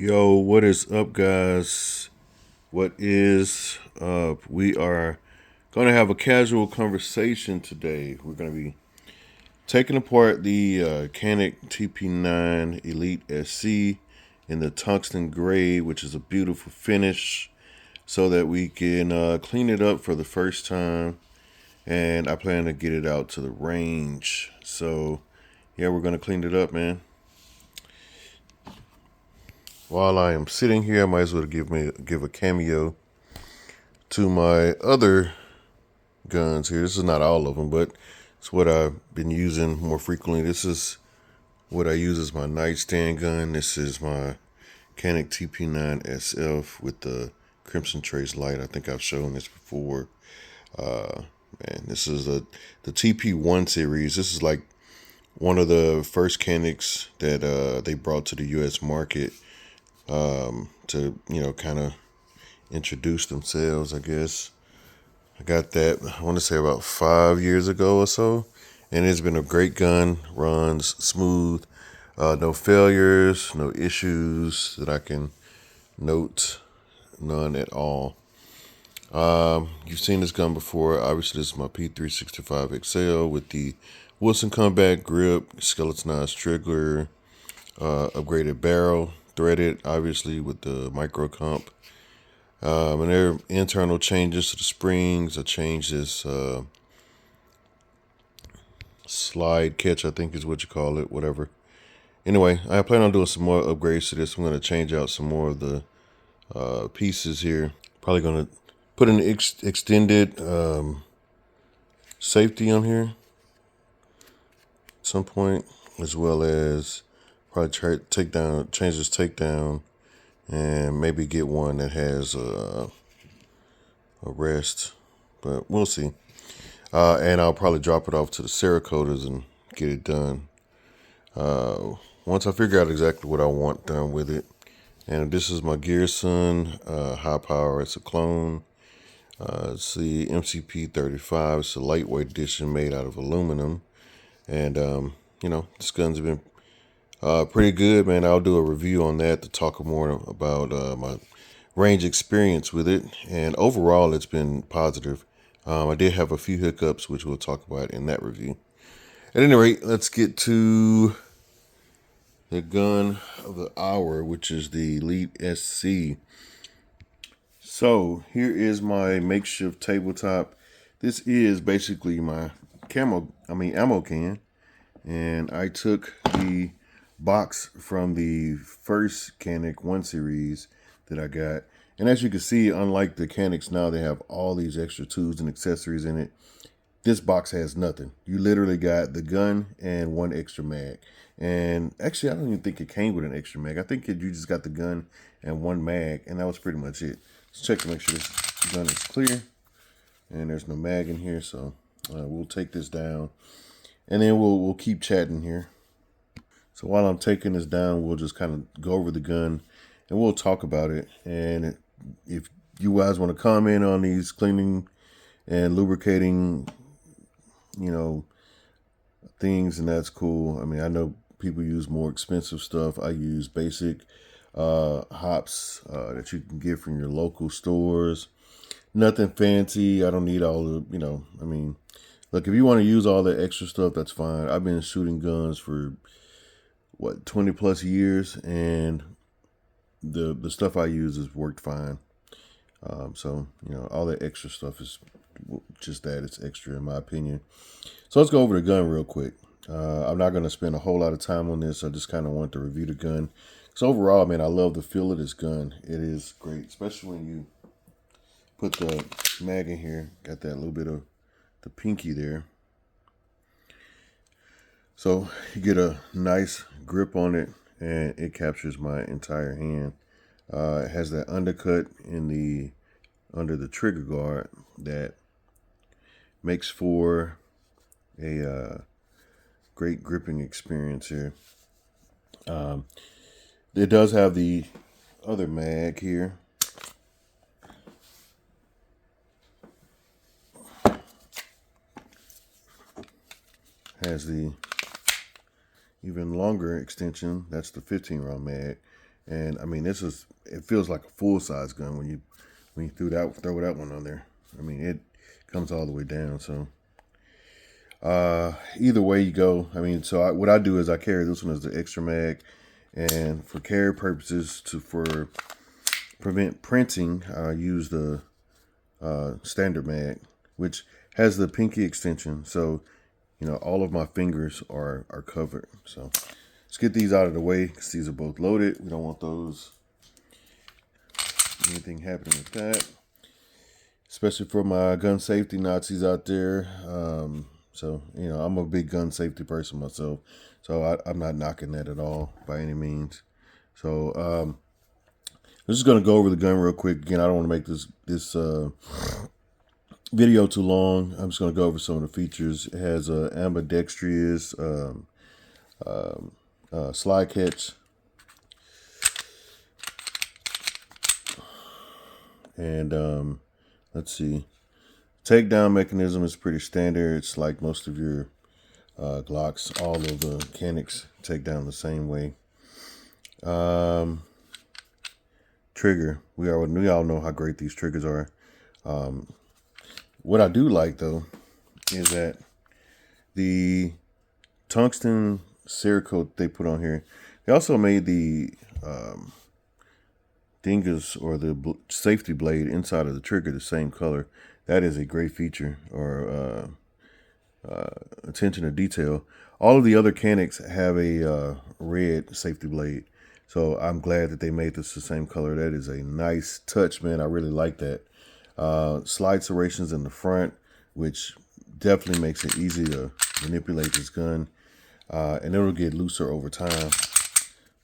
Yo, what is up, guys? What is up? We are going to have a casual conversation today. We're going to be taking apart the Canik TP9 Elite SC in the tungsten gray, which is a beautiful finish, so that we can clean it up for the first time. And I plan to get it out to the range. So, yeah, we're going to clean it up, man. While I am sitting here, I might as well give a cameo to my other guns here. This is not all of them, but it's what I've been using more frequently. This is what I use as my nightstand gun. This is my Canik TP9 XL with the Crimson Trace light. I think I've shown this before. Man, this is the TP1 series. This is like one of the first Caniks that they brought to the U.S. market to kind of introduce themselves, I guess. I got that, I want to say about 5 years ago or so, and it's been a great gun. Runs smooth, no failures, no issues that I can note, none at all. You've seen this gun before. Obviously, this is my P365 XL with the Wilson combat grip, skeletonized trigger, upgraded barrel, threaded, obviously, with the micro comp. And there are internal changes to the springs. I changed this slide catch, I think is what you call it, whatever. Anyway, I plan on doing some more upgrades to this. I'm going to change out some more of the pieces here. Probably going to put an extended safety on here at some point, as well as probably change this takedown, and maybe get one that has a rest, but we'll see. And I'll probably drop it off to the Cerakotas and get it done. Once I figure out exactly what I want done with it. And this is my Girsan high power. It's a clone. It's the MCP35. It's a lightweight edition made out of aluminum. And, this gun's been pretty good, man. I'll do a review on that to talk more about my range experience with it. And overall, it's been positive. I did have a few hiccups, which we'll talk about in that review. At any rate, let's get to the gun of the hour, which is the Elite SC. So here is my makeshift tabletop. This is basically my ammo can. And I took the box from the first Canik 1 series that I got. And as you can see, unlike the Caniks now, they have all these extra tools and accessories in it. This box has nothing. You literally got the gun and one extra mag. And actually, I don't even think it came with an extra mag. I think you just got the gun and one mag, and that was pretty much it. Let's check to make sure this gun is clear. And there's no mag in here, so we'll take this down. And then we'll keep chatting here. So while I'm taking this down, we'll just kind of go over the gun and we'll talk about it. And if you guys want to comment on these cleaning and lubricating, things, and that's cool. I mean, I know people use more expensive stuff. I use basic hops that you can get from your local stores. Nothing fancy. I don't need all the, look, if you want to use all that extra stuff, that's fine. I've been shooting guns for 20 plus years, and the stuff I use has worked fine. So all that extra stuff is just that. It's extra in my opinion. So let's go over the gun real quick. I'm not going to spend a whole lot of time on this. I just kind of want to review the gun. So overall, man, I love the feel of this gun. It is great, especially when you put the mag in here. Got that little bit of the pinky there. So you get a nice grip on it, and it captures my entire hand. It has that undercut under the trigger guard that makes for a great gripping experience here. It does have the other mag here. Has the even longer extension. That's the 15 round mag. And I mean, it feels like a full size gun when you throw that one on there. I mean, it comes all the way down. So either way you go, I mean, so what I do is I carry this one as the extra mag, and for carry purposes for prevent printing, I use the standard mag, which has the pinky extension. So, you know, all of my fingers are covered. So let's get these out of the way because these are both loaded. We don't want anything happening with that, especially for my gun safety Nazis out there. So, you know, I'm a big gun safety person myself, so I'm not knocking that at all by any means. So I'm just going to go over the gun real quick. Again, I don't want to make this video too long. I'm just going to go over some of the features. It has a ambidextrous slide catch, and let's see. Takedown mechanism is pretty standard. It's like most of your Glocks. All of the Caniks take down the same way. Trigger. We all know how great these triggers are. What I do like though is that the tungsten Cerakote they put on here. They also made the dingus or the safety blade inside of the trigger the same color. That is a great feature or attention to detail. All of the other Caniks have a red safety blade, so I'm glad that they made this the same color. That is a nice touch, man. I really like that. Slide serrations in the front, which definitely makes it easy to manipulate this gun, and it'll get looser over time.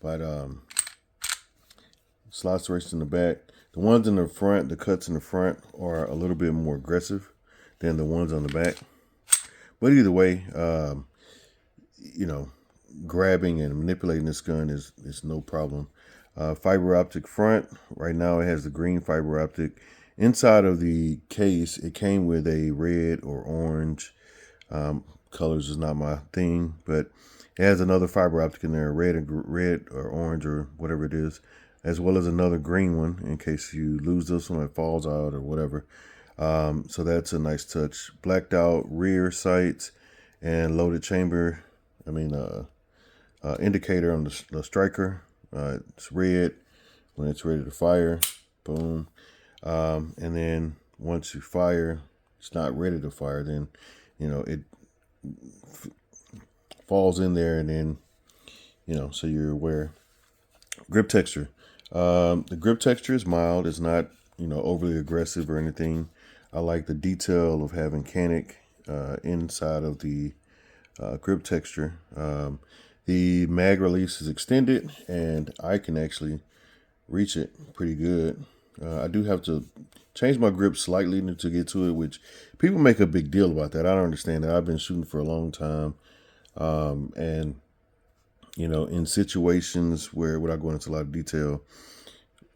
But slide serrations in the back. The ones in the front, the cuts in the front are a little bit more aggressive than the ones on the back. But either way, you know, grabbing and manipulating this gun is no problem. Fiber optic front. Right now it has the green fiber optic. Inside of the case, it came with a red or orange. Colors is not my thing, but it has another fiber optic in there, red or orange or whatever it is, as well as another green one in case you lose this one, it falls out or whatever. So that's a nice touch. Blacked out rear sights and loaded chamber. I mean, indicator on the striker. It's red when it's ready to fire. Boom. And then once you fire, it's not ready to fire. Then, you know, it falls in there, and then, you know, so you're aware. Grip texture. The grip texture is mild. It's not, you know, overly aggressive or anything. I like the detail of having Canik inside of the grip texture. The mag release is extended, and I can actually reach it pretty good. I do have to change my grip slightly to get to it, which people make a big deal about that. I don't understand that. I've been shooting for a long time, and you know, in situations where, without going into a lot of detail,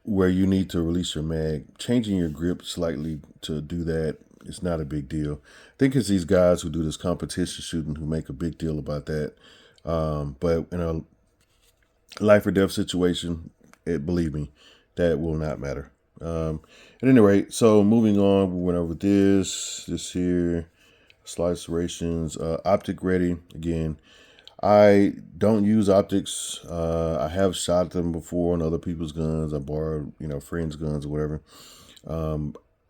where you need to release your mag, changing your grip slightly to do that, it's not a big deal. I think it's these guys who do this competition shooting who make a big deal about that. But in a life or death situation, believe me, that will not matter. At any rate, so moving on, we went over this here, slide serrations, optic ready. Again, I don't use optics. I have shot them before on other people's guns. I borrowed, you know, friends' guns or whatever.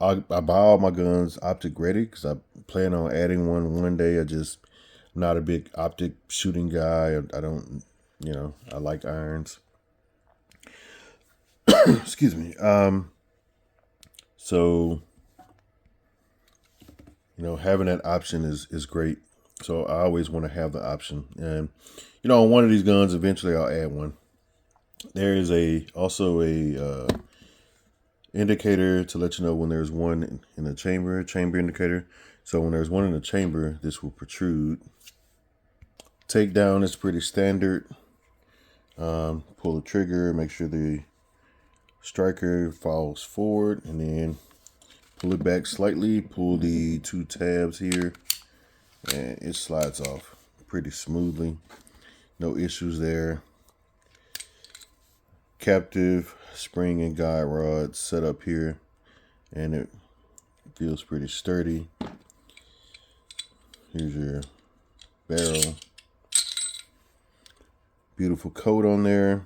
I buy all my guns optic ready because I plan on adding one day. I'm not a big optic shooting guy. I don't, you know, I like irons. Excuse me. So, you know, having that option is great. So I always want to have the option. And, you know, on one of these guns, eventually I'll add one. There is also a indicator to let you know when there's one in the chamber indicator. So when there's one in the chamber, this will protrude. Takedown is pretty standard. Pull the trigger, make sure the striker falls forward, and then pull it back slightly, pull the two tabs here, and it slides off pretty smoothly. No issues there. captive spring and guide rod set up here, and it feels pretty sturdy. Here's your barrel. Beautiful coat on there.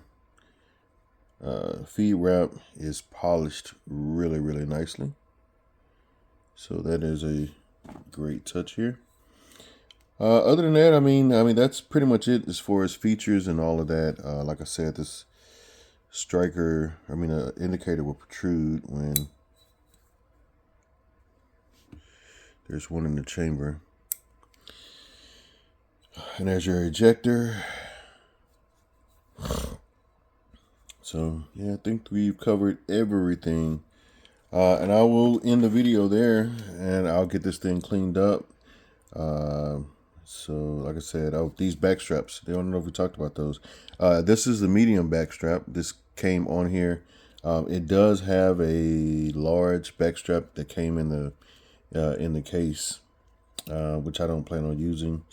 Feed wrap is polished really, really nicely. So that is a great touch here. Other than that, I mean, that's pretty much it as far as features and all of that. Like I said, this striker, indicator will protrude when there's one in the chamber. And there's your ejector. So, yeah, I think we've covered everything. And I will end the video there, and I'll get this thing cleaned up. So, like I said, these back straps, I don't know if we talked about those. This is the medium back strap. This came on here. It does have a large back strap that came in the case, which I don't plan on using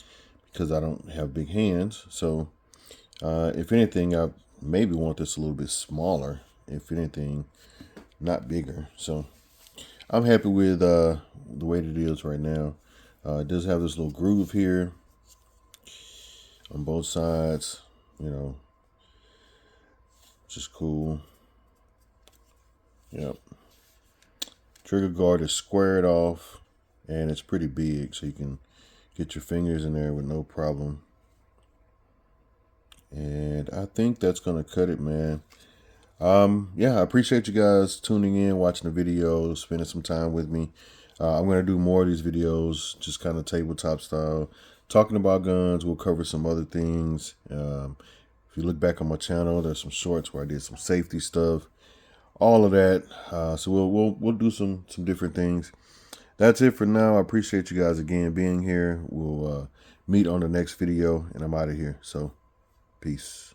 because I don't have big hands. So, if anything, I maybe want this a little bit smaller. If anything, not bigger. So, I'm happy with the way that it is right now. It does have this little groove here on both sides, which is cool. Yep. Trigger guard is squared off, and it's pretty big, so you can get your fingers in there with no problem. And I think that's going to cut it, man. Yeah, I appreciate you guys tuning in, watching the videos, spending some time with me. I'm going to do more of these videos, just kind of tabletop style, talking about guns. We'll cover some other things. If you look back on my channel, there's some shorts where I did some safety stuff, all of that. So we'll do some different things. That's it for now. I appreciate you guys again being here. We'll meet on the next video, and I'm out of here. So, peace.